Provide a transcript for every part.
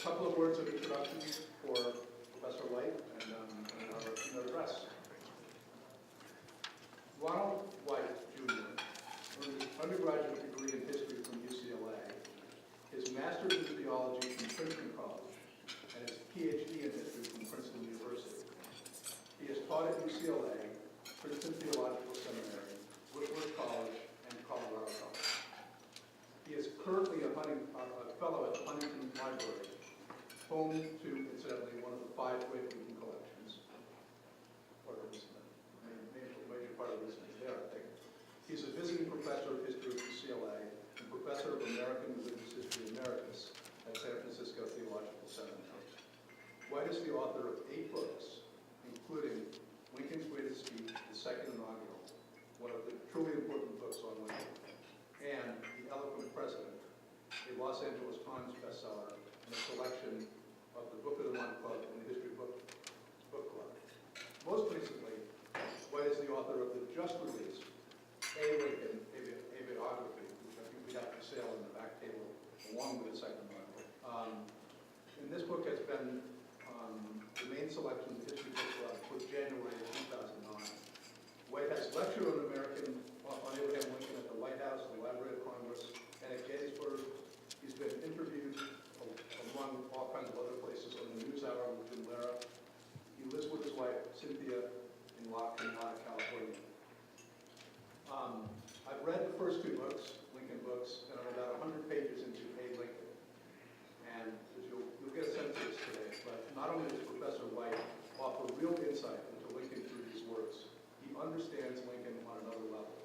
couple of words of introduction for Professor White and our keynote address. Ronald White, Jr. earned his undergraduate degree in history from UCLA, his master's in theology from Princeton College, and his PhD in history from Princeton University. He has taught at UCLA, Princeton Theological Seminary, Whitworth College, and Colorado College. He is currently a fellow at the Huntington Library, home to, incidentally, one of the 5 great Lincoln collections. Or at least a major part of this is there, I think. He's a visiting professor of history at UCLA and professor of American Religious History Emeritus at San Francisco Theological Seminary. White is the author of 8 books, including Lincoln's Greatest Speech, the Second Inaugural, one of the truly important books on Lincoln, and The Eloquent President, a Los Angeles Times bestseller, and a selection of the Book of the Month Club and the History Book Club. Most recently, White is the author of the just-released A. Lincoln, a biography, which I think we have for sale in the back table, along with the second Bible. And this book has been the main selection of the History Book Club for January of 2009. White has lectured on Abraham Lincoln at the White House, the Library of Congress, and at Gettysburg. He's been interviewed among all kinds of other places on the NewsHour with Jim Lehrer. He lives with his wife, Cynthia, in Locke, California. I've read the first 2 books, Lincoln books, and I'm about 100 pages into A. Lincoln. And you'll get a sense of this today, but not only does Professor White offer real insight into Lincoln through these works, he understands Lincoln on another level.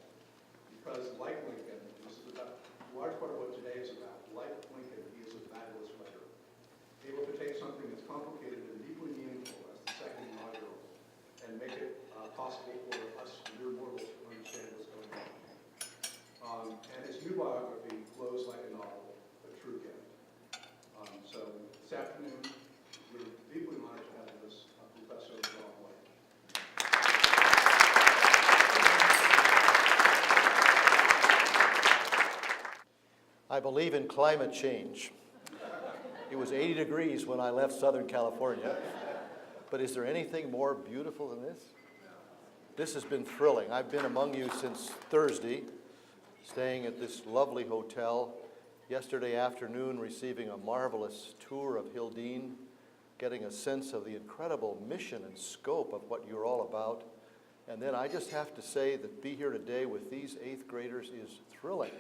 Because like Lincoln, this is about a large part of what today is about, like Lincoln, he is a fabulous writer, able to take something that's complicated and deeply meaningful as the Second Inaugural and make it possible for us mere mortals to understand what's going on. And his new biography flows like a novel, a true gift. So this afternoon, we're deeply honored to have with us Professor Ronald White. I believe in climate change. It was 80 degrees when I left Southern California. But is there anything more beautiful than this? This has been thrilling. I've been among you since Thursday, staying at this lovely hotel. Yesterday afternoon, receiving a marvelous tour of Hildene, getting a sense of the incredible mission and scope of what you're all about. And then I just have to say that be here today with these 8th graders is thrilling.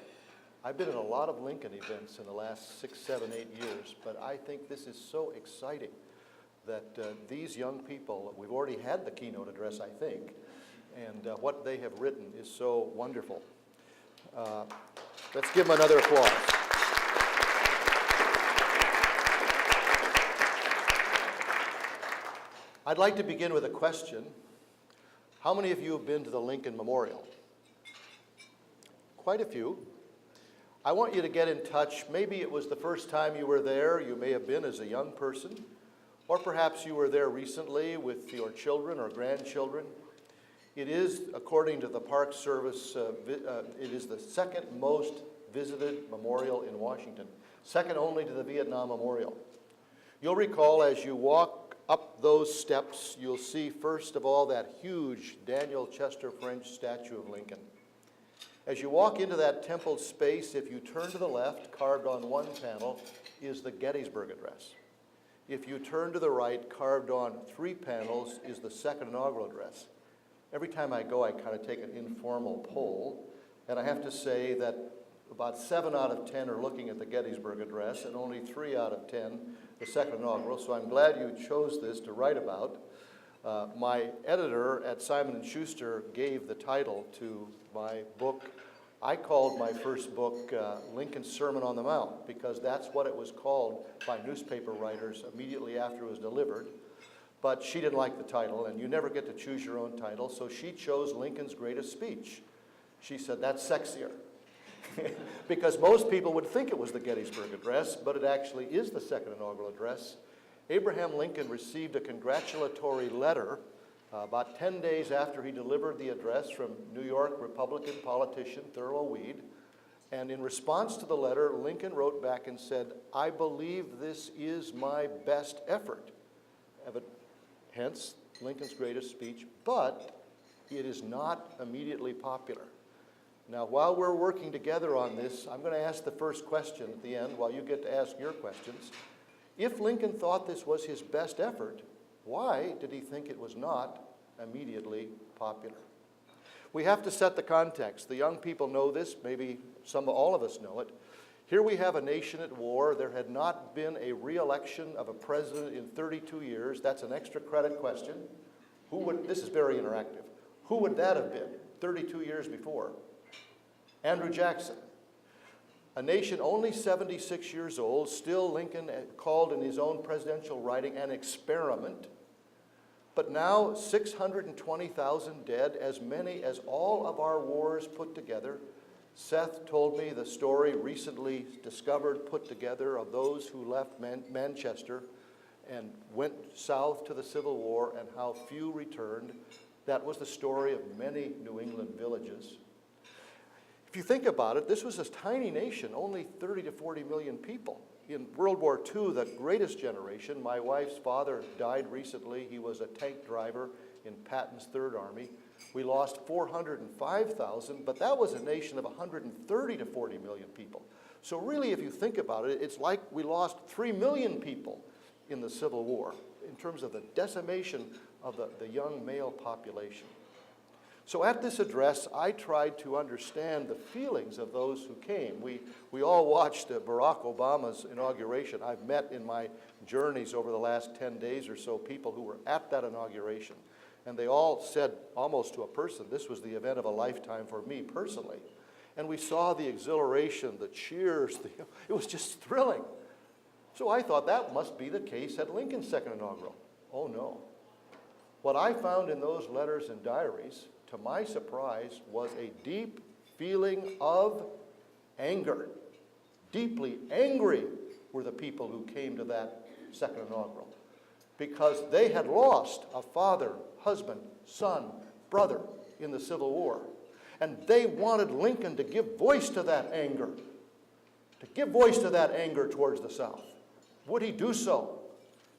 I've been at a lot of Lincoln events in the last 6, 7, 8 years, but I think this is so exciting that these young people, we've already had the keynote address, I think, and what they have written is so wonderful. Let's give them another applause. I'd like to begin with a question. How many of you have been to the Lincoln Memorial? Quite a few. I want you to get in touch. Maybe it was the first time you were there. You may have been as a young person, or perhaps you were there recently with your children or grandchildren. It is, according to the Park Service, it is the 2nd most visited memorial in Washington, second only to the Vietnam Memorial. You'll recall as you walk up those steps, you'll see first of all that huge Daniel Chester French statue of Lincoln. As you walk into that templed space, if you turn to the left, carved on one panel, is the Gettysburg Address. If you turn to the right, carved on 3 panels, is the Second Inaugural Address. Every time I go, I kind of take an informal poll, and I have to say that about 7 out of 10 are looking at the Gettysburg Address, and only 3 out of 10 the Second Inaugural, so I'm glad you chose this to write about. My editor at Simon & Schuster gave the title to my book. I called my first book Lincoln's Sermon on the Mount because that's what it was called by newspaper writers immediately after it was delivered. But she didn't like the title, and you never get to choose your own title, so she chose Lincoln's Greatest Speech. She said, that's sexier. Because most people would think it was the Gettysburg Address, but it actually is the Second Inaugural Address. Abraham Lincoln received a congratulatory letter about 10 days after he delivered the address from New York Republican politician Thurlow Weed. And in response to the letter, Lincoln wrote back and said, "I believe this is my best effort." Hence, Lincoln's greatest speech, but it is not immediately popular. Now, while we're working together on this, I'm going to ask the first question at the end while you get to ask your questions. If Lincoln thought this was his best effort, why did he think it was not immediately popular? We have to set the context. The young people know this, maybe all of us know it. Here we have a nation at war. There had not been a re-election of a president in 32 years. That's an extra credit question. This is very interactive. Who would that have been 32 years before? Andrew Jackson. A nation only 76 years old, still Lincoln called in his own presidential writing an experiment. But now 620,000 dead, as many as all of our wars put together. Seth told me the story recently discovered, put together, of those who left Manchester and went south to the Civil War and how few returned. That was the story of many New England villages. If you think about it, this was a tiny nation, only 30 to 40 million people. In World War II, the greatest generation, my wife's father died recently. He was a tank driver in Patton's Third Army. We lost 405,000, but that was a nation of 130 to 40 million people. So really, if you think about it, it's like we lost 3 million people in the Civil War in terms of the decimation of the young male population. So at this address, I tried to understand the feelings of those who came. We all watched Barack Obama's inauguration. I've met in my journeys over the last 10 days or so people who were at that inauguration. And they all said, almost to a person, this was the event of a lifetime for me personally. And we saw the exhilaration, the cheers, it was just thrilling. So I thought that must be the case at Lincoln's second inaugural. Oh no. What I found in those letters and diaries, to my surprise, was a deep feeling of anger. Deeply angry were the people who came to that second inaugural because they had lost a father, husband, son, brother in the Civil War. And they wanted Lincoln to give voice to that anger, towards the South. Would he do so?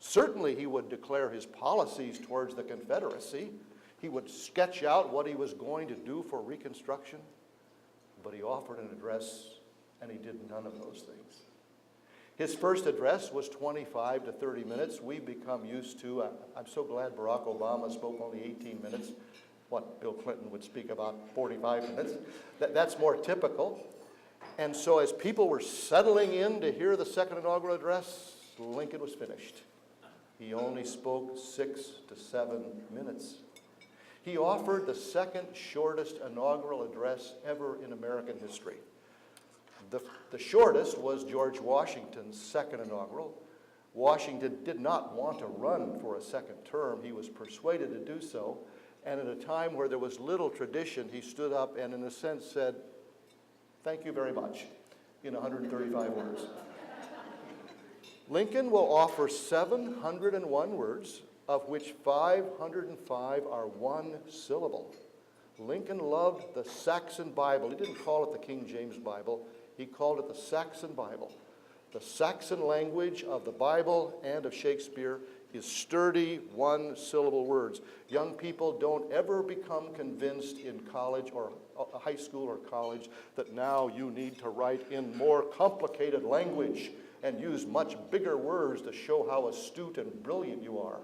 Certainly he would declare his policies towards the Confederacy. He would sketch out what he was going to do for Reconstruction, but he offered an address and he did none of those things. His first address was 25 to 30 minutes. We've become used to, I'm so glad Barack Obama spoke only 18 minutes. What Bill Clinton would speak about 45 minutes. That's more typical. And so as people were settling in to hear the second inaugural address, Lincoln was finished. He only spoke 6 to 7 minutes. He offered the second shortest inaugural address ever in American history. The shortest was George Washington's second inaugural. Washington did not want to run for a second term. He was persuaded to do so. And at a time where there was little tradition, he stood up and in a sense said, "Thank you very much," in 135 words. Lincoln will offer 701 words, of which 505 are one syllable. Lincoln loved the Saxon Bible. He didn't call it the King James Bible. He called it the Saxon Bible. The Saxon language of the Bible and of Shakespeare is sturdy, one-syllable words. Young people, don't ever become convinced in college or high school or college that now you need to write in more complicated language and use much bigger words to show how astute and brilliant you are.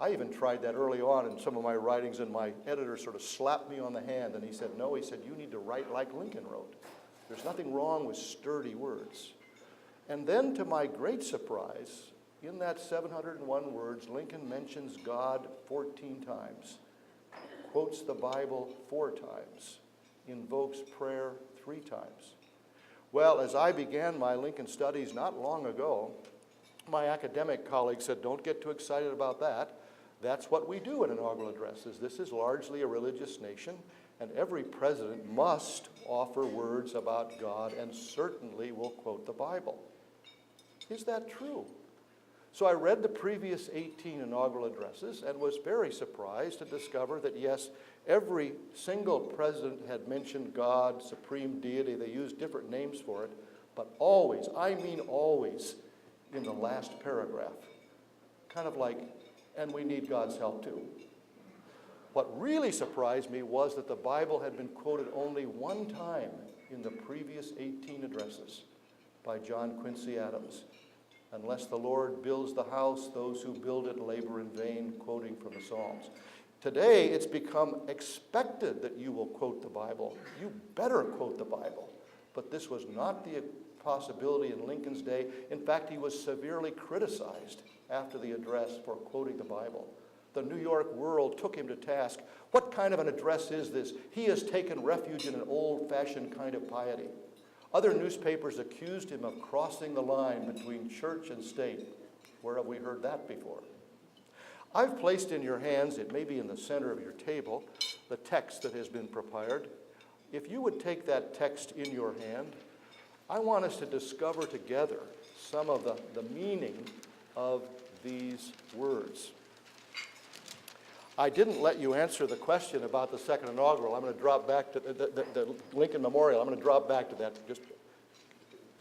I even tried that early on in some of my writings, and my editor sort of slapped me on the hand, and he said, "No," he said, "you need to write like Lincoln wrote. There's nothing wrong with sturdy words." And then, to my great surprise, in that 701 words, Lincoln mentions God 14 times, quotes the Bible 4 times, invokes prayer 3 times. Well, as I began my Lincoln studies not long ago, my academic colleagues said, "Don't get too excited about that. That's what we do in inaugural addresses. This is largely a religious nation, and every president must offer words about God and certainly will quote the Bible." Is that true? So I read the previous 18 inaugural addresses and was very surprised to discover that, yes, every single president had mentioned God, supreme deity. They used different names for it, but always, I mean always, in the last paragraph. Kind of like, and we need God's help too. What really surprised me was that the Bible had been quoted only one time in the previous 18 addresses by John Quincy Adams. Unless the Lord builds the house, those who build it labor in vain, quoting from the Psalms. Today, it's become expected that you will quote the Bible. You better quote the Bible. But this was not the possibility in Lincoln's day. In fact, he was severely criticized after the address for quoting the Bible. The New York World took him to task. What kind of an address is this? He has taken refuge in an old-fashioned kind of piety. Other newspapers accused him of crossing the line between church and state. Where have we heard that before? I've placed in your hands, it may be in the center of your table, the text that has been prepared. If you would take that text in your hand, I want us to discover together some of the meaning of these words. I didn't let you answer the question about the second inaugural. I'm going to drop back to the Lincoln Memorial. I'm going to drop back to that, just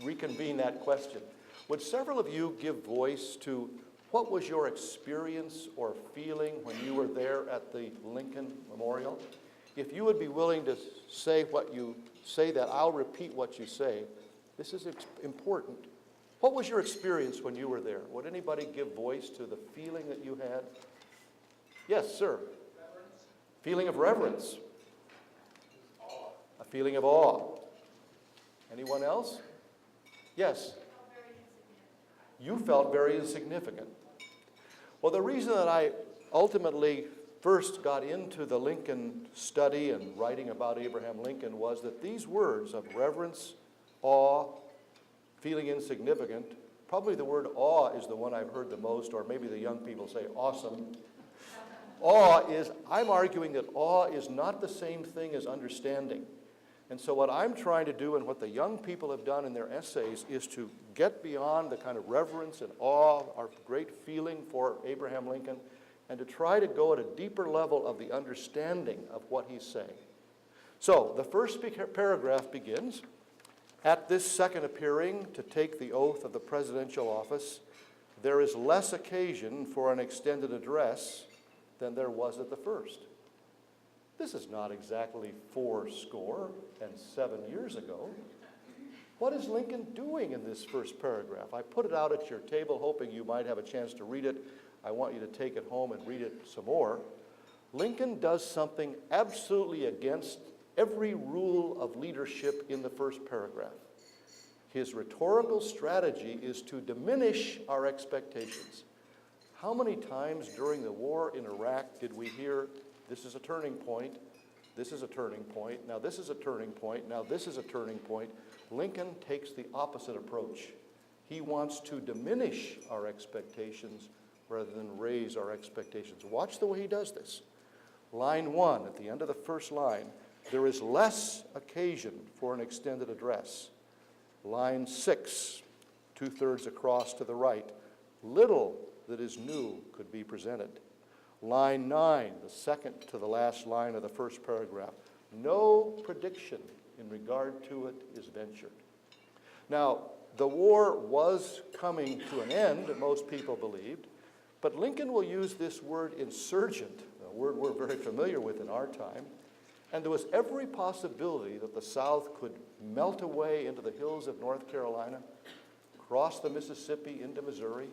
reconvene that question. Would several of you give voice to what was your experience or feeling when you were there at the Lincoln Memorial? If you would be willing to say what you say, that I'll repeat what you say. This is important. What was your experience when you were there? Would anybody give voice to the feeling that you had? Yes, sir. Reverence. Feeling of reverence. Awe. A feeling of awe. Anyone else? Yes. You felt very insignificant. Well, the reason that I ultimately first got into the Lincoln study and writing about Abraham Lincoln was that these words of reverence, awe, feeling insignificant, probably the word awe is the one I've heard the most, or maybe the young people say awesome. I'm arguing that awe is not the same thing as understanding. And so what I'm trying to do, and what the young people have done in their essays, is to get beyond the kind of reverence and awe, our great feeling for Abraham Lincoln, and to try to go at a deeper level of the understanding of what he's saying. So the first paragraph begins, "At this second appearing to take the oath of the presidential office, there is less occasion for an extended address than there was at the first." This is not exactly 87 years ago. What is Lincoln doing in this first paragraph? I put it out at your table hoping you might have a chance to read it. I want you to take it home and read it some more. Lincoln does something absolutely against every rule of leadership in the first paragraph. His rhetorical strategy is to diminish our expectations. How many times during the war in Iraq did we hear, this is a turning point, this is a turning point, now this is a turning point, now this is a turning point? Lincoln takes the opposite approach. He wants to diminish our expectations rather than raise our expectations. Watch the way he does this. Line 1, at the end of the first line, there is less occasion for an extended address. Line 6, 2/3 across to the right, little that is new could be presented. Line 9, the second to the last line of the first paragraph, no prediction in regard to it is ventured. Now, the war was coming to an end, most people believed, but Lincoln will use this word insurgent, a word we're very familiar with in our time, and there was every possibility that the South could melt away into the hills of North Carolina, cross the Mississippi into Missouri,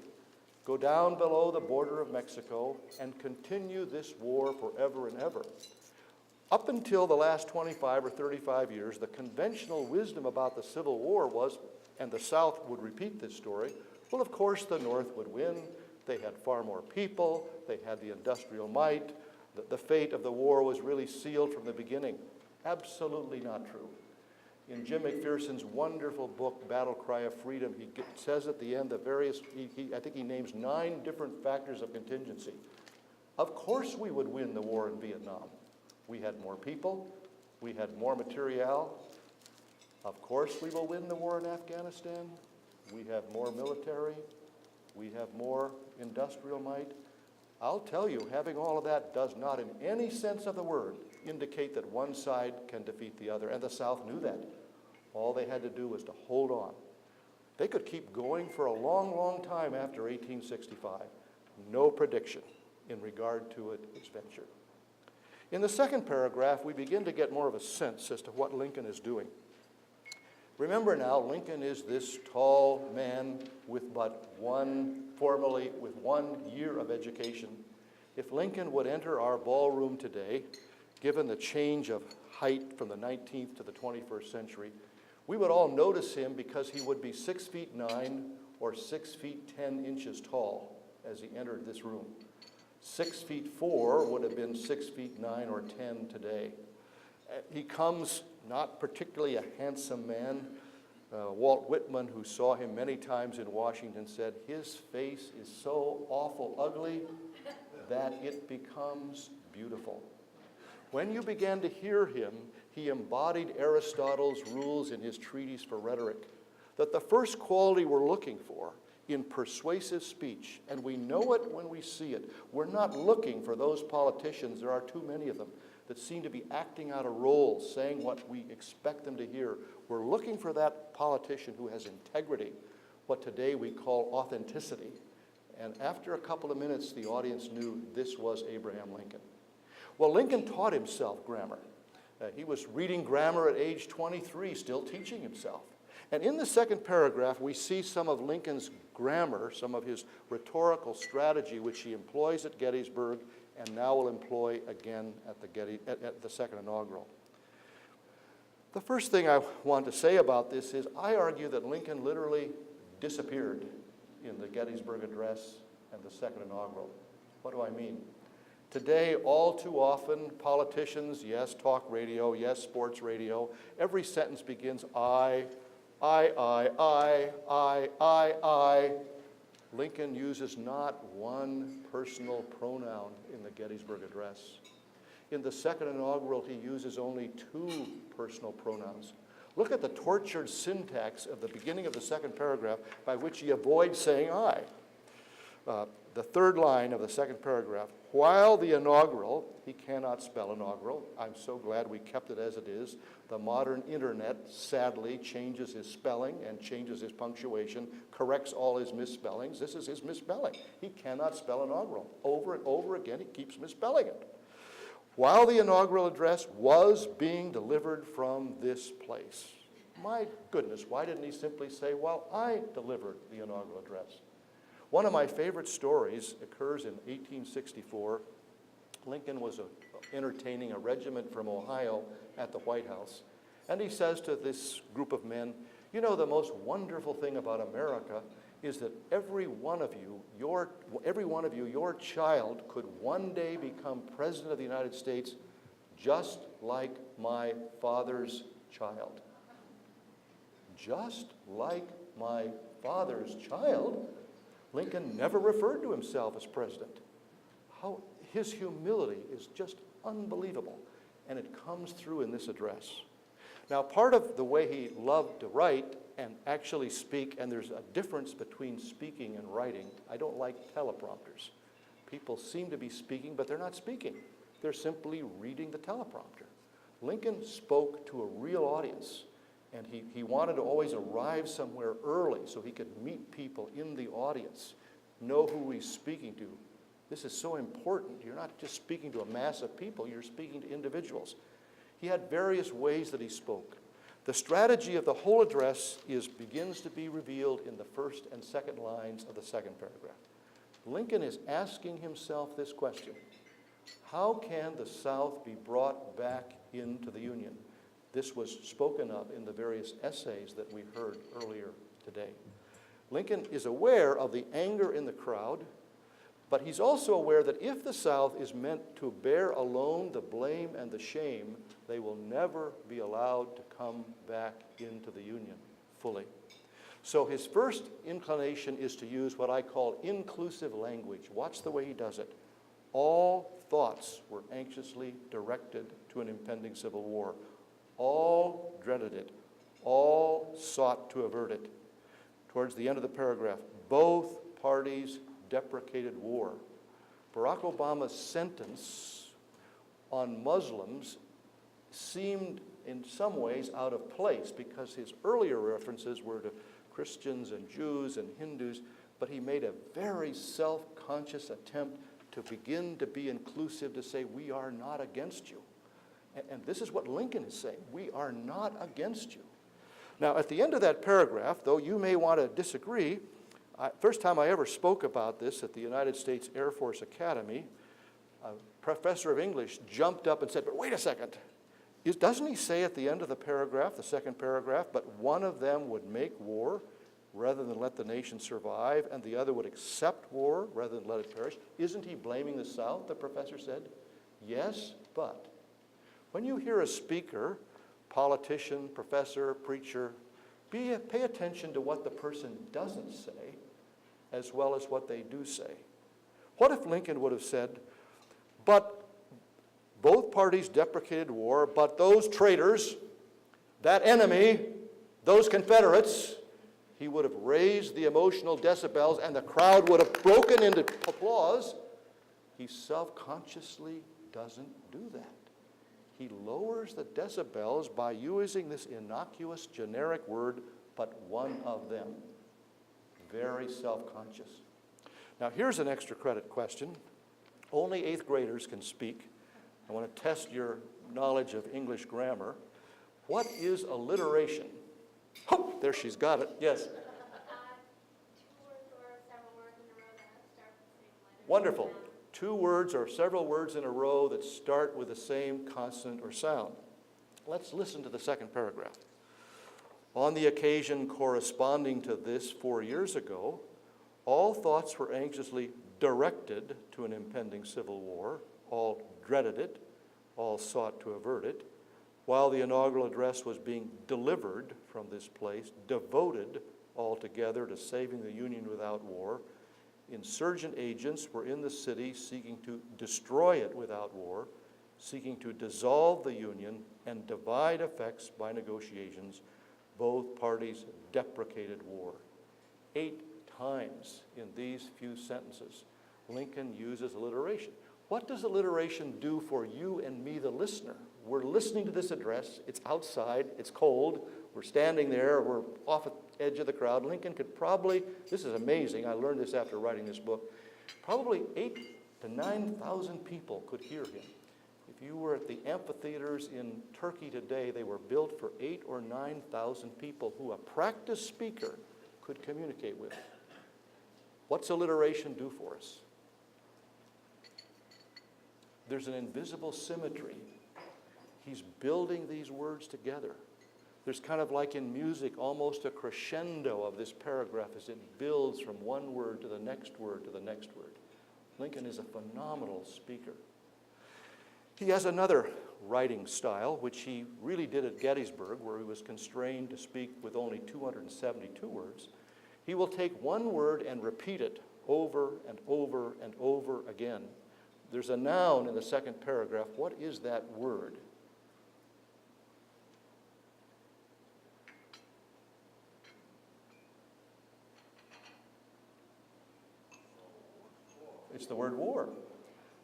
go down below the border of Mexico, and continue this war forever and ever. Up until the last 25 or 35 years, the conventional wisdom about the Civil War was, and the South would repeat this story, well, of course the North would win. They had far more people. They had the industrial might. The fate of the war was really sealed from the beginning. Absolutely not true. In Jim McPherson's wonderful book, Battle Cry of Freedom, he says at the end the various, I think he names 9 different factors of contingency. Of course we would win the war in Vietnam. We had more people. We had more material. Of course we will win the war in Afghanistan. We have more military. we have more industrial might. I'll tell you, having all of that does not in any sense of the word indicate that one side can defeat the other, and the South knew that. All they had to do was to hold on. They could keep going for a long, long time after 1865. No prediction in regard to its venture. In the second paragraph, we begin to get more of a sense as to what Lincoln is doing. Remember now, Lincoln is this tall man with formerly with 1 year of education. If Lincoln would enter our ballroom today, given the change of height from the 19th to the 21st century, we would all notice him because he would be 6 feet 9 or 6 feet 10 inches tall as he entered this room. 6 feet 4 would have been 6 feet 9 or 10 today. He comes not particularly a handsome man. Walt Whitman, who saw him many times in Washington, said, his face is so awful ugly that it becomes beautiful. When you began to hear him, he embodied Aristotle's rules in his treatise for rhetoric, that the first quality we're looking for in persuasive speech, and we know it when we see it. We're not looking for those politicians, there are too many of them, that seem to be acting out a role, saying what we expect them to hear. We're looking for that politician who has integrity, what today we call authenticity. And after a couple of minutes, the audience knew this was Abraham Lincoln. Well, Lincoln taught himself grammar. He was reading grammar at age 23, still teaching himself. And in the second paragraph, we see some of Lincoln's grammar, some of his rhetorical strategy, which he employs at Gettysburg and now will employ again at the second inaugural. The first thing I want to say about this is I argue that Lincoln literally disappeared in the Gettysburg Address and the second inaugural. What do I mean? Today, all too often, politicians, yes, talk radio, yes, sports radio, every sentence begins I. Lincoln uses not one personal pronoun in the Gettysburg Address. In the second inaugural, he uses only 2 personal pronouns. Look at the tortured syntax of the beginning of the second paragraph by which he avoids saying I. The third line of the second paragraph, while the inaugural, he cannot spell inaugural. I'm so glad we kept it as it is. The modern internet sadly changes his spelling and changes his punctuation, corrects all his misspellings. This is his misspelling. He cannot spell inaugural. Over and over again, he keeps misspelling it. While the inaugural address was being delivered from this place. My goodness, why didn't he simply say, while I delivered the inaugural address? One of my favorite stories occurs in 1864. Lincoln was entertaining a regiment from Ohio at the White House. And he says to this group of men, you know, the most wonderful thing about America is that every one of you, your child could one day become president of the United States just like my father's child. Just like my father's child? Lincoln never referred to himself as president. His humility is just unbelievable, and it comes through in this address. Now, part of the way he loved to write and actually speak, and there's a difference between speaking and writing. I don't like teleprompters. People seem to be speaking, but they're not speaking. They're simply reading the teleprompter. Lincoln spoke to a real audience, and he wanted to always arrive somewhere early so he could meet people in the audience, know who he's speaking to. This is so important. You're not just speaking to a mass of people, you're speaking to individuals. He had various ways that he spoke. The strategy of the whole address begins to be revealed in the first and second lines of the second paragraph. Lincoln is asking himself this question: how can the South be brought back into the Union? This was spoken of in the various essays that we heard earlier today. Lincoln is aware of the anger in the crowd, but he's also aware that if the South is meant to bear alone the blame and the shame, they will never be allowed to come back into the Union fully. So his first inclination is to use what I call inclusive language. Watch the way he does it. All thoughts were anxiously directed to an impending civil war. All dreaded it. All sought to avert it. Towards the end of the paragraph, both parties deprecated war. Barack Obama's sentence on Muslims seemed in some ways out of place because his earlier references were to Christians and Jews and Hindus, but he made a very self-conscious attempt to begin to be inclusive, to say, we are not against you. And this is what Lincoln is saying, we are not against you. Now, at the end of that paragraph, though you may want to disagree, first time I ever spoke about this at the United States Air Force Academy, a professor of English jumped up and said, but wait a second, doesn't he say at the end of the paragraph, the second paragraph, but one of them would make war rather than let the nation survive, and the other would accept war rather than let it perish? Isn't he blaming the South, the professor said? Yes, but when you hear a speaker, politician, professor, preacher, pay attention to what the person doesn't say as well as what they do say. What if Lincoln would have said, but both parties deprecated war, but those traitors, that enemy, those Confederates, he would have raised the emotional decibels and the crowd would have broken into applause. He self-consciously doesn't do that. He lowers the decibels by using this innocuous generic word, but one of them. Very self-conscious. Now here's an extra credit question. Only 8th graders can speak. I want to test your knowledge of English grammar. What is alliteration? Oh, there she's got it. Yes. 2 words or several words in a row that start with the same letter. Wonderful. 2 words or several words in a row that start with the same consonant or sound. Let's listen to the second paragraph. On the occasion corresponding to this 4 years ago, all thoughts were anxiously directed to an impending civil war. All dreaded it, all sought to avert it. While the inaugural address was being delivered from this place, devoted altogether to saving the Union without war, insurgent agents were in the city seeking to destroy it without war, seeking to dissolve the Union and divide effects by negotiations. Both parties deprecated war. 8 times in these few sentences, Lincoln uses alliteration. What does alliteration do for you and me, the listener? We're listening to this address. It's outside. It's cold. We're standing there. We're off the edge of the crowd. Lincoln could probably, this is amazing. I learned this after writing this book. Probably 8,000 to 9,000 people could hear him. If you were at the amphitheaters in Turkey today, they were built for 8,000 or 9,000 people who a practiced speaker could communicate with. What's alliteration do for us? There's an invisible symmetry. He's building these words together. There's kind of like in music, almost a crescendo of this paragraph as it builds from one word to the next word to the next word. Lincoln is a phenomenal speaker. He has another writing style, which he really did at Gettysburg, where he was constrained to speak with only 272 words. He will take one word and repeat it over and over and over again. There's a noun in the second paragraph. What is that word? It's the word war.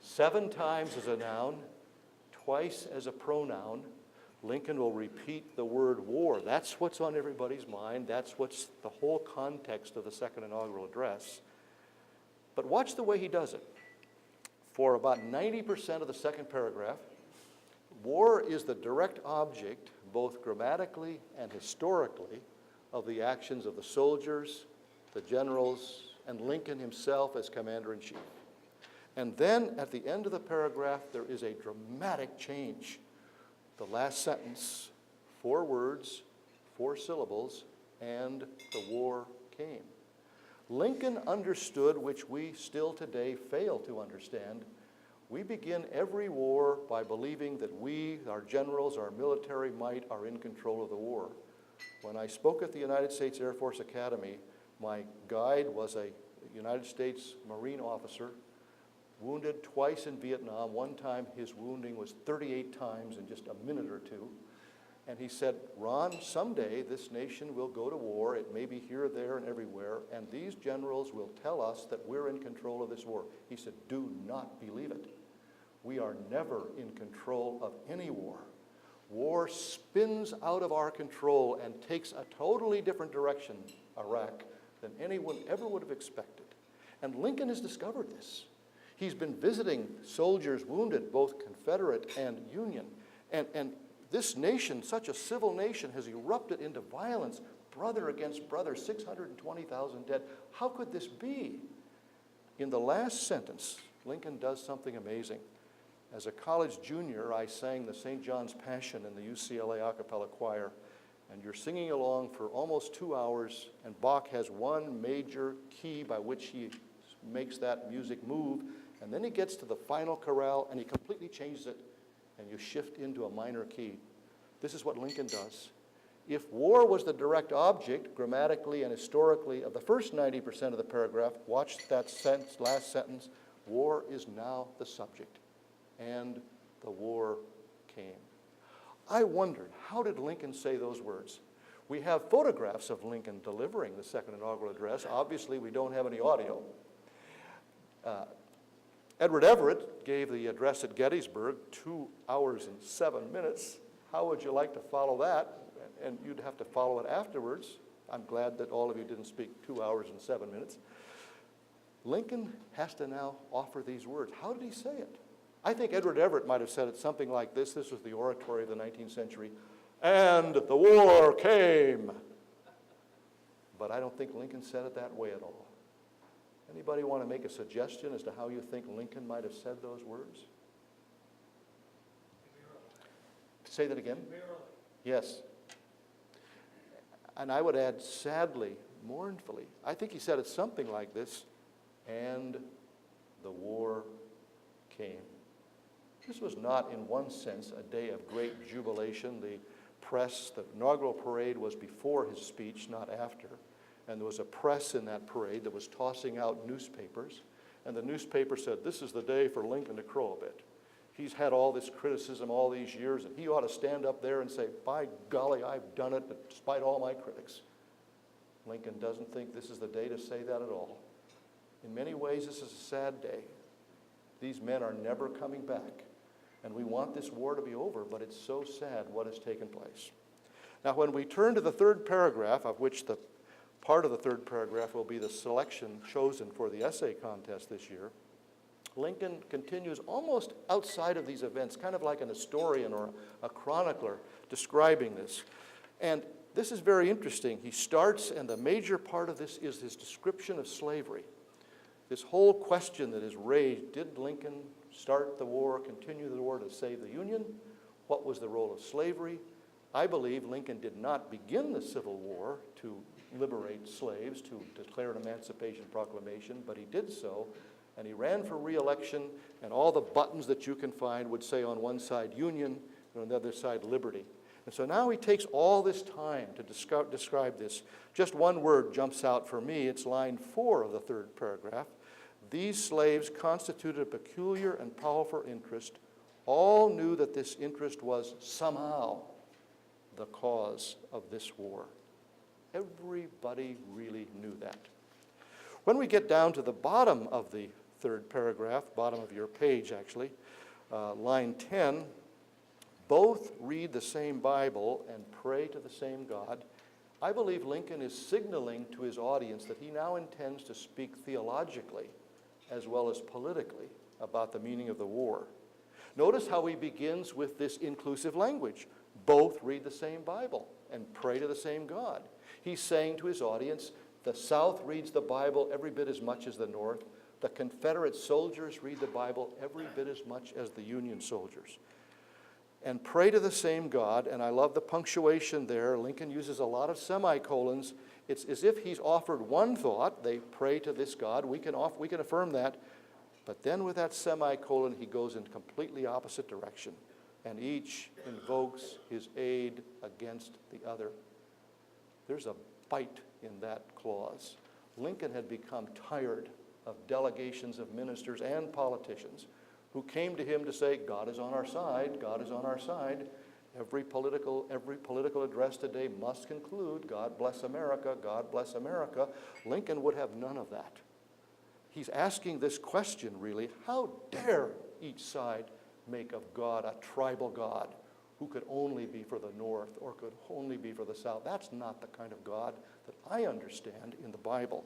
7 times as a noun, twice as a pronoun. Lincoln will repeat the word war. That's what's on everybody's mind. That's what's the whole context of the second inaugural address. But watch the way he does it. For about 90% of the second paragraph, war is the direct object, both grammatically and historically, of the actions of the soldiers, the generals, and Lincoln himself as commander-in-chief. And then at the end of the paragraph, there is a dramatic change. The last sentence, 4 words, 4 syllables, and the war came. Lincoln understood, which we still today fail to understand. We begin every war by believing that we, our generals, our military might, are in control of the war. When I spoke at the United States Air Force Academy, my guide was a United States Marine officer, wounded twice in Vietnam. One time his wounding was 38 times in just a minute or two. And he said, Ron, someday this nation will go to war. It may be here, there, and everywhere, and these generals will tell us that we're in control of this war. He said, do not believe it. We are never in control of any war. War spins out of our control and takes a totally different direction, Iraq, than anyone ever would have expected. And Lincoln has discovered this. He's been visiting soldiers wounded, both Confederate and Union. And this nation, such a civil nation, has erupted into violence, brother against brother, 620,000 dead. How could this be? In the last sentence, Lincoln does something amazing. As a college junior, I sang the St. John's Passion in the UCLA a cappella choir, and you're singing along for almost 2 hours, and Bach has one major key by which he makes that music move, and then he gets to the final chorale, and he completely changes it, and you shift into a minor key. This is what Lincoln does. If war was the direct object, grammatically and historically, of the first 90% of the paragraph, watch that last sentence, war is now the subject. And the war came. I wondered, how did Lincoln say those words? We have photographs of Lincoln delivering the second inaugural address. Obviously, we don't have any audio. Edward Everett gave the address at Gettysburg 2 hours and 7 minutes. How would you like to follow that? And you'd have to follow it afterwards. I'm glad that all of you didn't speak 2 hours and 7 minutes. Lincoln has to now offer these words. How did he say it? I think Edward Everett might have said it something like this. This was the oratory of the 19th century. And the war came. But I don't think Lincoln said it that way at all. Anybody want to make a suggestion as to how you think Lincoln might have said those words? Say that again? Yes. And I would add, sadly, mournfully, I think he said it something like this, and the war came. This was not, in one sense, a day of great jubilation. The press, the inaugural parade was before his speech, not after. And there was a press in that parade that was tossing out newspapers. And the newspaper said, this is the day for Lincoln to crow a bit. He's had all this criticism all these years, and he ought to stand up there and say, by golly, I've done it despite all my critics. Lincoln doesn't think this is the day to say that at all. In many ways, this is a sad day. These men are never coming back. And we want this war to be over, but it's so sad what has taken place. Now, when we turn to the third paragraph, of which the part of the third paragraph will be the selection chosen for the essay contest this year, Lincoln continues almost outside of these events, kind of like an historian or a chronicler describing this. And this is very interesting. He starts, and the major part of this is his description of slavery. This whole question that is raised, did Lincoln start the war, continue the war to save the Union? What was the role of slavery? I believe Lincoln did not begin the Civil War to liberate slaves, to declare an Emancipation Proclamation, but he did so, and he ran for re-election, and all the buttons that you can find would say on one side Union, and on the other side liberty. And so now he takes all this time to describe this. Just one word jumps out for me. It's line 4 of the third paragraph. These slaves constituted a peculiar and powerful interest. All knew that this interest was somehow the cause of this war. Everybody really knew that. When we get down to the bottom of the third paragraph, bottom of your page actually, line 10, both read the same Bible and pray to the same God. I believe Lincoln is signaling to his audience that he now intends to speak theologically as well as politically about the meaning of the war. Notice how he begins with this inclusive language. Both read the same Bible and pray to the same God. He's saying to his audience, the South reads the Bible every bit as much as the North. The Confederate soldiers read the Bible every bit as much as the Union soldiers. And pray to the same God, and I love the punctuation there. Lincoln uses a lot of semicolons. It's as if he's offered one thought, they pray to this God. We can affirm that. But then with that semicolon, he goes in completely opposite direction. And each invokes his aid against the other. There's a bite in that clause. Lincoln had become tired of delegations of ministers and politicians who came to him to say, God is on our side, God is on our side. Every political address today must conclude, God bless America, God bless America. Lincoln would have none of that. He's asking this question, really, how dare each side make of God a tribal God who could only be for the North or could only be for the South? That's not the kind of God that I understand in the Bible.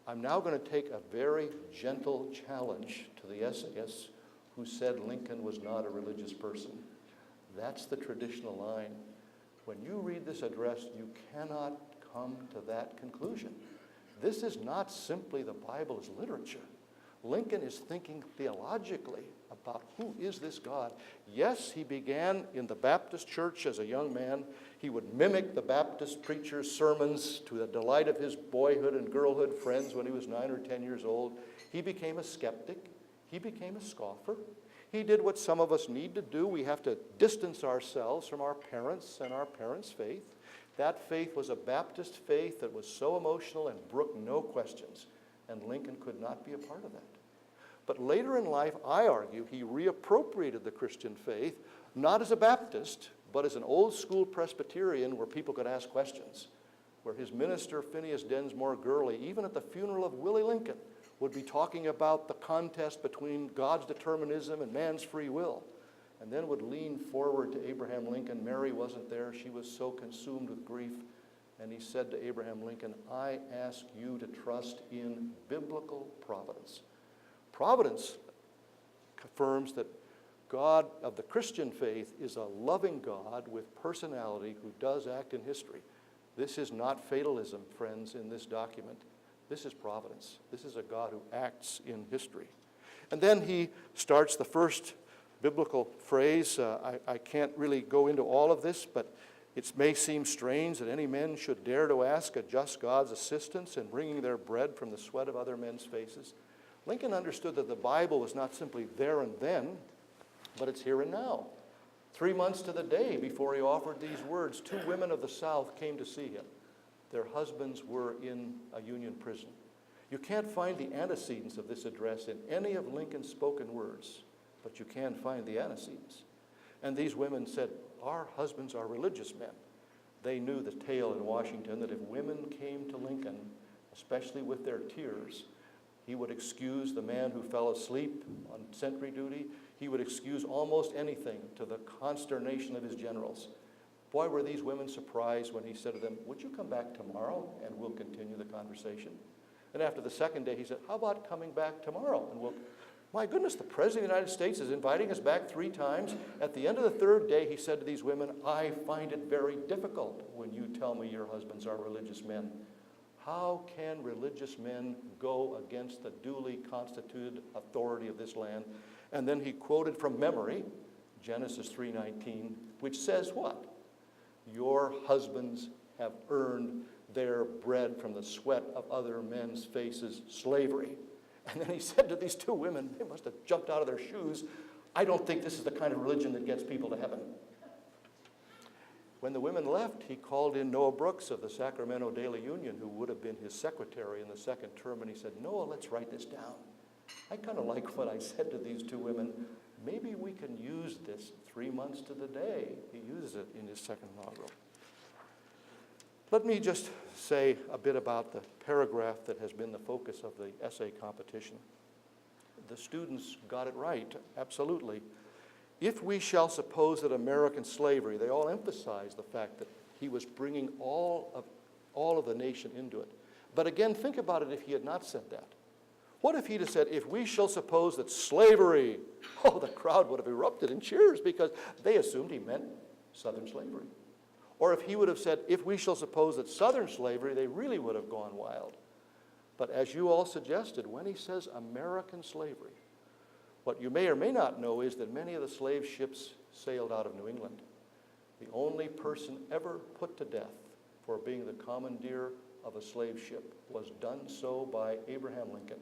I'm now going to take a very gentle challenge to the essayists who said Lincoln was not a religious person. That's the traditional line. When you read this address, you cannot come to that conclusion. This is not simply the Bible as literature. Lincoln is thinking theologically about who is this God. Yes, he began in the Baptist church as a young man. He would mimic the Baptist preacher's sermons to the delight of his boyhood and girlhood friends when he was 9 or 10 years old. He became a skeptic. He became a scoffer. He did what some of us need to do. We have to distance ourselves from our parents and our parents' faith. That faith was a Baptist faith that was so emotional and brooked no questions, and Lincoln could not be a part of that. But later in life, I argue, he reappropriated the Christian faith, not as a Baptist, but as an old school Presbyterian where people could ask questions, where his minister, Phineas Densmore Gurley, even at the funeral of Willie Lincoln, would be talking about the contest between God's determinism and man's free will, and then would lean forward to Abraham Lincoln. Mary wasn't there. She was so consumed with grief. And he said to Abraham Lincoln, I ask you to trust in biblical providence. Providence confirms that God of the Christian faith is a loving God with personality who does act in history. This is not fatalism, friends, in this document. This is providence. This is a God who acts in history. And then he starts the first biblical phrase. I can't really go into all of this, but it may seem strange that any men should dare to ask a just God's assistance in bringing their bread from the sweat of other men's faces. Lincoln understood that the Bible was not simply there and then, but it's here and now. 3 months to the day before he offered these words, 2 women of the South came to see him. Their husbands were in a Union prison. You can't find the antecedents of this address in any of Lincoln's spoken words, but you can find the antecedents. And these women said, our husbands are religious men. They knew the tale in Washington that if women came to Lincoln, especially with their tears, he would excuse the man who fell asleep on sentry duty. He would excuse almost anything to the consternation of his generals. Boy, were these women surprised when he said to them, would you come back tomorrow and we'll continue the conversation? And after the second day, he said, how about coming back tomorrow? And my goodness, the President of the United States is inviting us back 3 times. At the end of the 3rd day, he said to these women, I find it very difficult when you tell me your husbands are religious men. How can religious men go against the duly constituted authority of this land? And then he quoted from memory, Genesis 3:19, which says what? Your husbands have earned their bread from the sweat of other men's faces, slavery. And then he said to these 2 women, they must have jumped out of their shoes, I don't think this is the kind of religion that gets people to heaven. When the women left, he called in Noah Brooks of the Sacramento Daily Union, who would have been his secretary in the 2nd term, and he said, Noah, let's write this down. I kind of like what I said to these 2 women. Maybe we can use this 3 months to the day. He uses it in his 2nd inaugural. Let me just say a bit about the paragraph that has been the focus of the essay competition. The students got it right, absolutely. If we shall suppose that American slavery, they all emphasize the fact that he was bringing all of the nation into it. But again, think about it if he had not said that. What if he'd have said, if we shall suppose that slavery, oh, the crowd would have erupted in cheers because they assumed he meant Southern slavery. Or if he would have said, if we shall suppose that Southern slavery, they really would have gone wild. But as you all suggested, when he says American slavery, what you may or may not know is that many of the slave ships sailed out of New England. The only person ever put to death for being the commandeer of a slave ship was done so by Abraham Lincoln.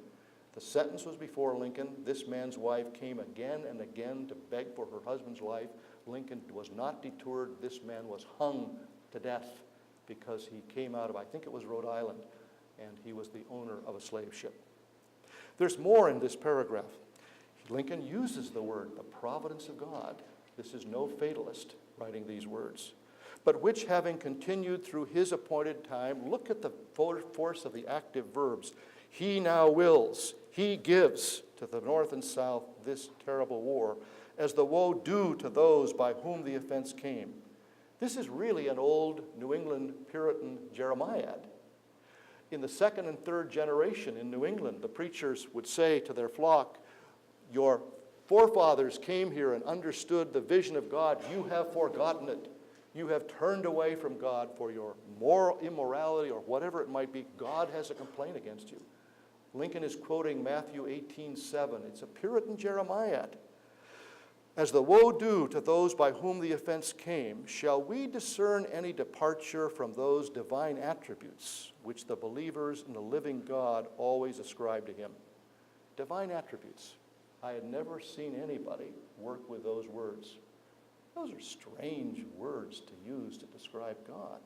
The sentence was before Lincoln. This man's wife came again and again to beg for her husband's life. Lincoln was not deterred. This man was hung to death because he came out of, I think it was Rhode Island, and he was the owner of a slave ship. There's more in this paragraph. Lincoln uses the word, the providence of God. This is no fatalist. writing these words, but which having continued through his appointed time, look at the force of the active verbs. He now wills, he gives to the north and south this terrible war, as the woe due to those by whom the offense came. This is really an old New England Puritan Jeremiad. In the second and third generation in New England, the preachers would say to their flock, your forefathers came here and understood the vision of God. You have forgotten it. You have turned away from God for your moral immorality or whatever it might be. God has a complaint against you. Lincoln is quoting Matthew 18:7. It's a Puritan Jeremiad. As the woe due to those by whom the offense came, shall we discern any departure from those divine attributes which the believers in the living God always ascribe to him? Divine attributes. I had never seen anybody work with those words. Those are strange words to use to describe God.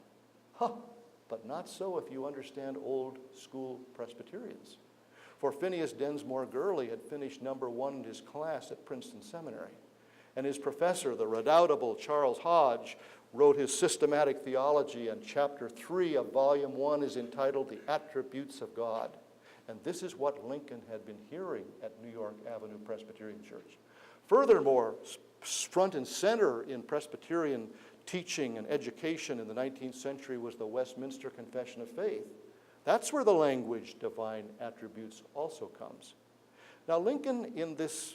But not so if you understand old school Presbyterians. For Phineas Densmore Gurley had finished number 1 in his class at Princeton Seminary. And his professor, the redoubtable Charles Hodge, wrote his systematic theology, and chapter 3 of volume 1 is entitled The Attributes of God. And this is what Lincoln had been hearing at New York Avenue Presbyterian Church. Furthermore, front and center in Presbyterian teaching and education in the 19th century was the Westminster Confession of Faith. That's where the language divine attributes also comes. Now, Lincoln, in this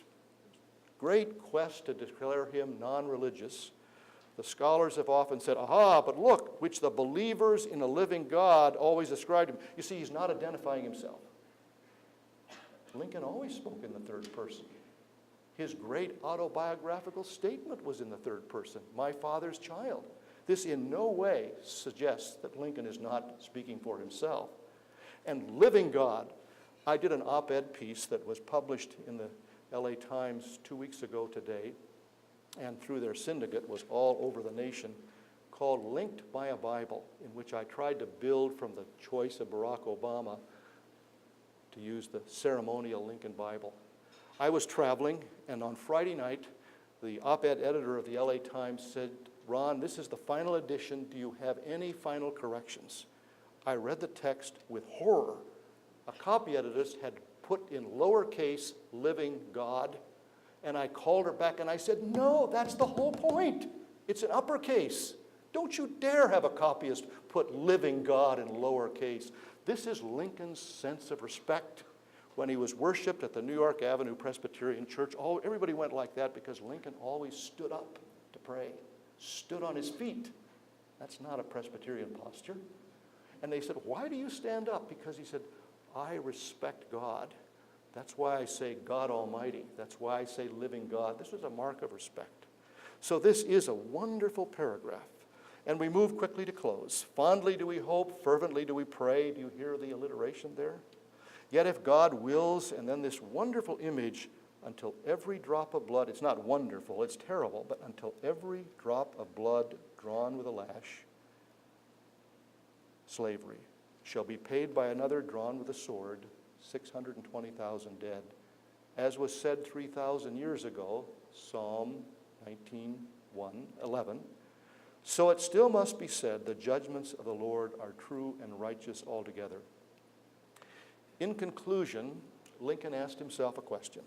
great quest to declare him non-religious, the scholars have often said, but look, which the believers in a living God always ascribed him. You see, he's not identifying himself. Lincoln always spoke in the third person. His great autobiographical statement was in the third person, my father's child. This in no way suggests that Lincoln is not speaking for himself. And living God, I did an op-ed piece that was published in the LA Times 2 weeks ago today, and through their syndicate was all over the nation, called Linked by a Bible, in which I tried to build from the choice of Barack Obama to use the ceremonial Lincoln Bible. I was traveling, and on Friday night, the op-ed editor of the LA Times said, Ron, this is the final edition. Do you have any final corrections? I read the text with horror. A copy editor had put in lowercase living God, and I called her back and I said, no, that's the whole point. It's an uppercase. Don't you dare have a copyist put living God in lowercase. This is Lincoln's sense of respect. When he was worshiped at the New York Avenue Presbyterian Church, everybody went like that because Lincoln always stood up to pray, stood on his feet. That's not a Presbyterian posture. And they said, why do you stand up? Because he said, I respect God. That's why I say God Almighty. That's why I say living God. This was a mark of respect. So this is a wonderful paragraph. And we move quickly to close. Fondly do we hope, fervently do we pray. Do you hear the alliteration there? Yet if God wills, and then this wonderful image, until every drop of blood, it's not wonderful, it's terrible, but until every drop of blood drawn with a lash, slavery, shall be paid by another drawn with a sword, 620,000 dead. As was said 3,000 years ago, Psalm 19:11. So it still must be said, the judgments of the Lord are true and righteous altogether. In conclusion, Lincoln asked himself a question.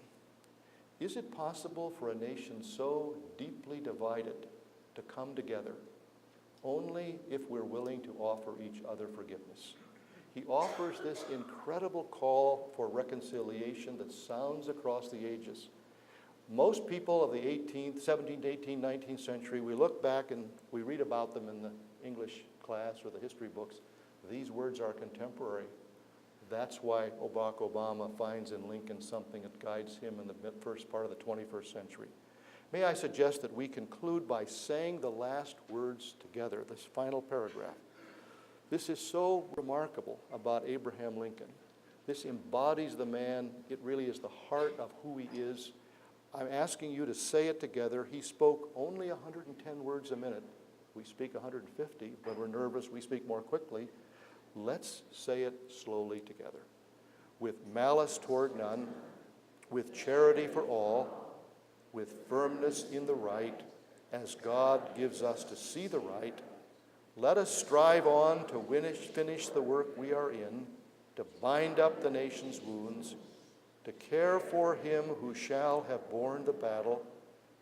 Is it possible for a nation so deeply divided to come together? Only if we're willing to offer each other forgiveness. He offers this incredible call for reconciliation that sounds across the ages. Most people of the 17th, 18th, 19th century, we look back and we read about them in the English class or the history books. These words are contemporary. That's why Barack Obama finds in Lincoln something that guides him in the first part of the 21st century. May I suggest that we conclude by saying the last words together, this final paragraph. This is so remarkable about Abraham Lincoln. This embodies the man. It really is the heart of who he is. I'm asking you to say it together. He spoke only 110 words a minute. We speak 150. When we're nervous, we speak more quickly. Let's say it slowly together. With malice toward none, with charity for all, with firmness in the right, as God gives us to see the right, let us strive on to finish the work we are in, to bind up the nation's wounds, to care for him who shall have borne the battle,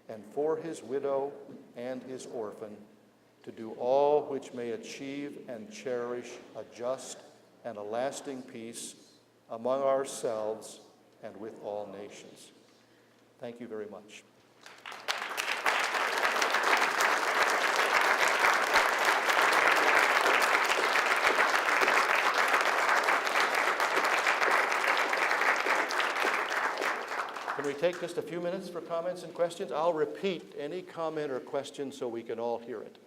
and for his widow and his orphan, to do all which may achieve and cherish a just and a lasting peace among ourselves and with all nations. Thank you very much. Can we take just a few minutes for comments and questions? I'll repeat any comment or question so we can all hear it.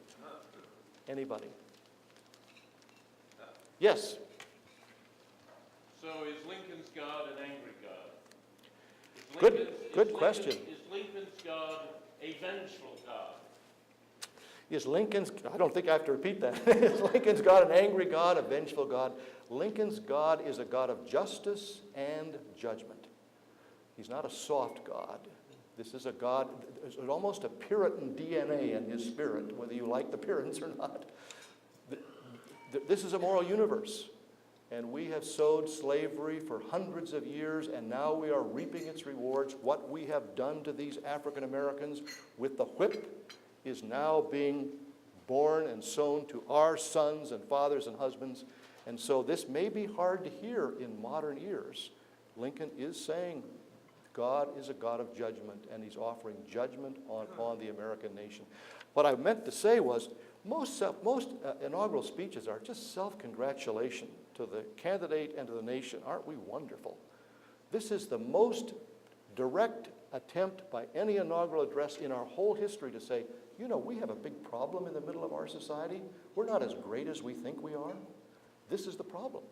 Anybody? Yes? So is Lincoln's God an angry God? Good question. Is Lincoln's God a vengeful God? Is Lincoln's, I don't think I have to repeat that. Is Lincoln's God an angry God, a vengeful God? Lincoln's God is a God of justice and judgment. He's not a soft God. This is a God, there's almost a Puritan DNA in his spirit, whether you like the Puritans or not. This is a moral universe, and we have sowed slavery for hundreds of years, and now we are reaping its rewards. What we have done to these African Americans with the whip is now being born and sown to our sons and fathers and husbands. And so this may be hard to hear in modern ears. Lincoln is saying God is a God of judgment, and he's offering judgment on the American nation. What I meant to say was most inaugural speeches are just self-congratulation to the candidate and to the nation. Aren't we wonderful? This is the most direct attempt by any inaugural address in our whole history to say, you know, we have a big problem in the middle of our society. We're not as great as we think we are. This is the problem.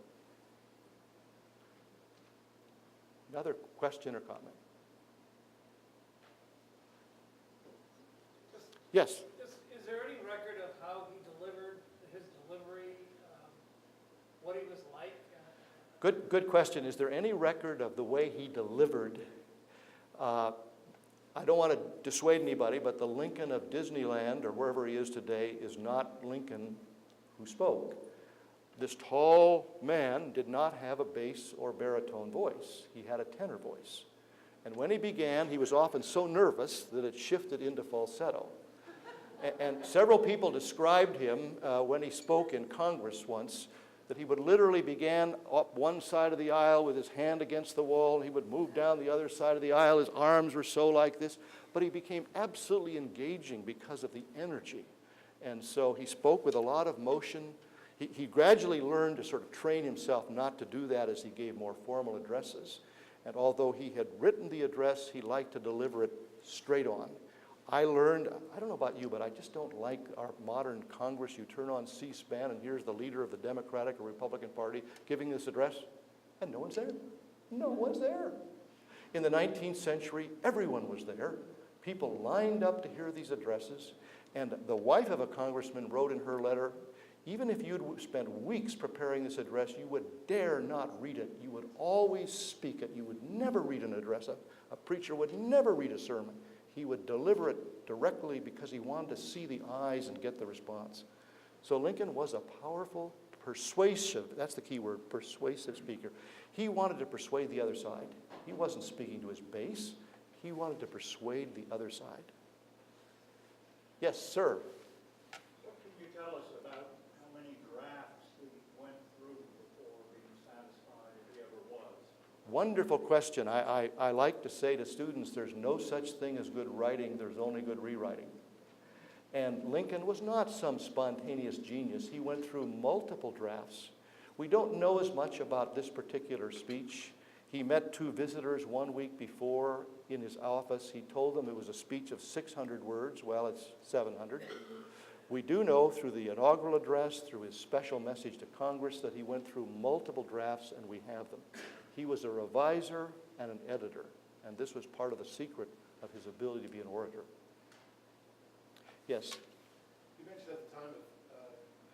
Another question or comment? Yes? Is there any record of how he delivered his delivery, what he was like? Good question. Is there any record of the way he delivered? I don't want to dissuade anybody, but the Lincoln of Disneyland or wherever he is today is not Lincoln who spoke. This tall man did not have a bass or baritone voice. He had a tenor voice. And when he began, he was often so nervous that it shifted into falsetto. And several people described him when he spoke in Congress once, that he would literally begin up one side of the aisle with his hand against the wall. He would move down the other side of the aisle. His arms were so like this. But he became absolutely engaging because of the energy. And so he spoke with a lot of motion. He gradually learned to sort of train himself not to do that as he gave more formal addresses. And although he had written the address, he liked to deliver it straight on. I learned, I don't know about you, but I just don't like our modern Congress. You turn on C-SPAN and here's the leader of the Democratic or Republican Party giving this address, and no one's there. No one's there. In the 19th century, everyone was there. People lined up to hear these addresses, and the wife of a congressman wrote in her letter, even if you'd spent weeks preparing this address, you would dare not read it. You would always speak it. You would never read an address. A preacher would never read a sermon. He would deliver it directly because he wanted to see the eyes and get the response. So Lincoln was a powerful, persuasive, that's the key word, persuasive speaker. He wanted to persuade the other side. He wasn't speaking to his base. He wanted to persuade the other side. Yes, sir. What can you tell us about how many drafts he went through before being satisfied, if he ever was? Wonderful question. I like to say to students, there's no such thing as good writing, there's only good rewriting. And Lincoln was not some spontaneous genius. He went through multiple drafts. We don't know as much about this particular speech. He met two visitors 1 week before in his office. He told them it was a speech of 600 words. Well, it's 700. We do know through the inaugural address, through his special message to Congress, that he went through multiple drafts, and we have them. He was a reviser and an editor, and this was part of the secret of his ability to be an orator. Yes? You mentioned at the time of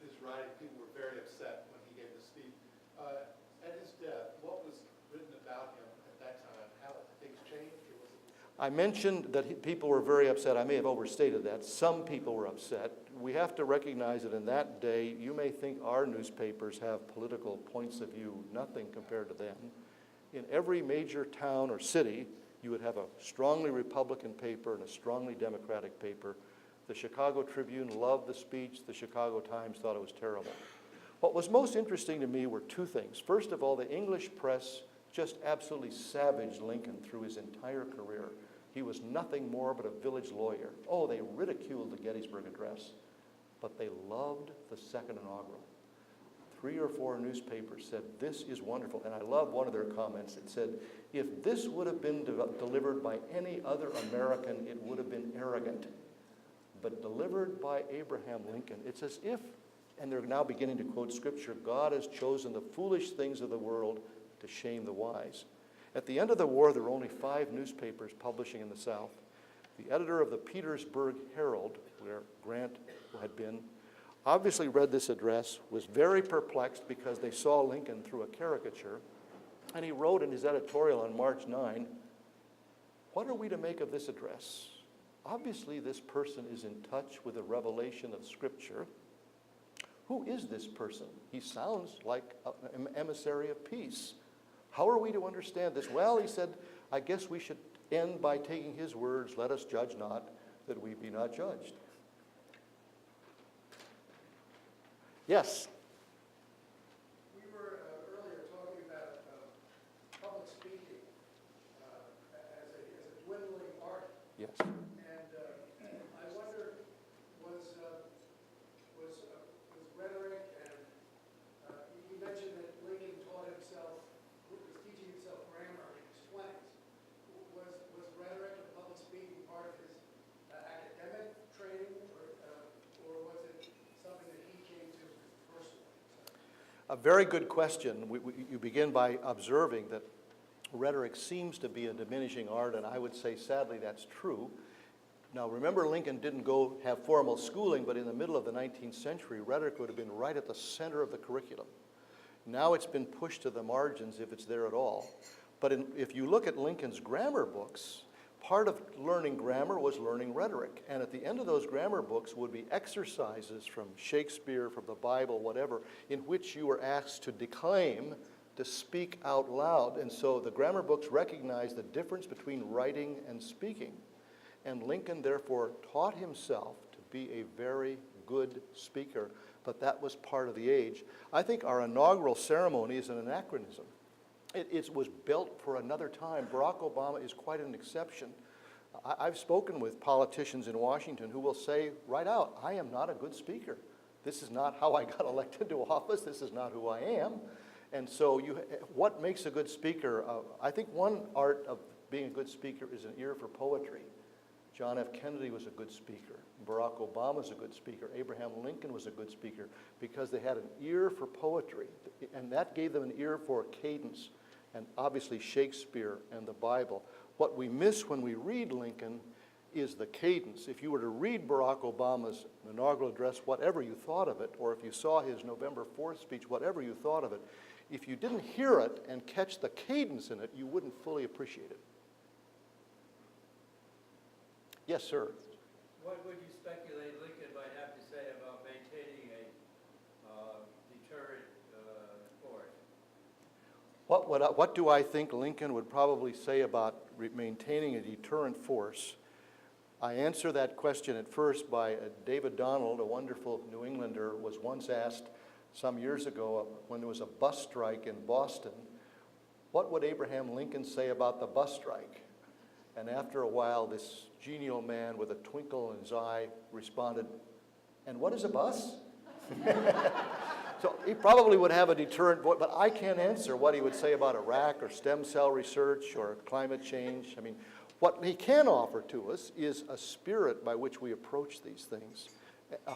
his writing, people were very upset when he gave the speech. At his death, what was written about him at that time? How have things changed? Or was it I mentioned that people were very upset. I may have overstated that. Some people were upset. We have to recognize that in that day, you may think our newspapers have political points of view, nothing compared to them. In every major town or city, you would have a strongly Republican paper and a strongly Democratic paper. The Chicago Tribune loved the speech. The Chicago Times thought it was terrible. What was most interesting to me were two things. First of all, the English press just absolutely savaged Lincoln through his entire career. He was nothing more but a village lawyer. Oh, they ridiculed the Gettysburg Address, but they loved the second inaugural. 3 or 4 newspapers said, this is wonderful. And I love one of their comments. It said, if this would have been delivered by any other American, it would have been arrogant. But delivered by Abraham Lincoln, it's as if, and they're now beginning to quote scripture, God has chosen the foolish things of the world to shame the wise. At the end of the war, there were only 5 newspapers publishing in the South. The editor of the Petersburg Herald, where Grant had been, obviously read this address, was very perplexed because they saw Lincoln through a caricature, and he wrote in his editorial on March 9, what are we to make of this address? Obviously, this person is in touch with the revelation of Scripture. Who is this person? He sounds like an emissary of peace. How are we to understand this? Well, he said, I guess we should end by taking his words, let us judge not, that we be not judged. Yes? We were earlier talking about public speaking as a dwindling art. Yes. And I wonder, was rhetoric, and you mentioned that Lincoln taught himself, was teaching himself grammar in his 20s. Was rhetoric and public speaking part of his academic training, or was it something that he came to personally? A very good question. You begin by observing that rhetoric seems to be a diminishing art, and I would say, sadly, that's true. Now, remember, Lincoln didn't go have formal schooling, but in the middle of the 19th century, rhetoric would have been right at the center of the curriculum. Now it's been pushed to the margins if it's there at all. But if you look at Lincoln's grammar books, part of learning grammar was learning rhetoric. And at the end of those grammar books would be exercises from Shakespeare, from the Bible, whatever, in which you were asked to declaim, to speak out loud. And so the grammar books recognized the difference between writing and speaking. And Lincoln, therefore, taught himself to be a very good speaker, but that was part of the age. I think our inaugural ceremony is an anachronism. It was built for another time. Barack Obama is quite an exception. I've spoken with politicians in Washington who will say right out, I am not a good speaker. This is not how I got elected to office. This is not who I am. And so what makes a good speaker? I think one art of being a good speaker is an ear for poetry. John F. Kennedy was a good speaker. Barack Obama was a good speaker. Abraham Lincoln was a good speaker because they had an ear for poetry, and that gave them an ear for cadence, and obviously Shakespeare and the Bible. What we miss when we read Lincoln is the cadence. If you were to read Barack Obama's inaugural address, whatever you thought of it, or if you saw his November 4th speech, whatever you thought of it, if you didn't hear it and catch the cadence in it, you wouldn't fully appreciate it. Yes, sir. What would you speculate Lincoln might have to say about maintaining a deterrent force? What do I think Lincoln would probably say about maintaining a deterrent force? I answer that question at first by David Donald, a wonderful New Englander, was once asked some years ago when there was a bus strike in Boston, what would Abraham Lincoln say about the bus strike? And after a while, this genial man with a twinkle in his eye responded, and what is a bus? So he probably would have a deterrent voice, but I can't answer what he would say about Iraq or stem cell research or climate change. I mean, what he can offer to us is a spirit by which we approach these things, a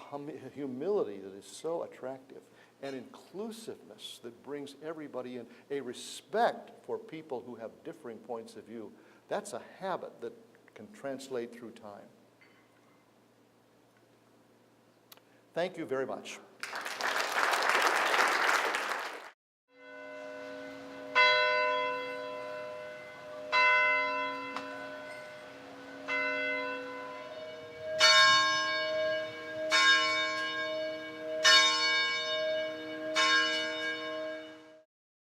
humility that is so attractive, an inclusiveness that brings everybody in, a respect for people who have differing points of view. That's a habit that can translate through time. Thank you very much.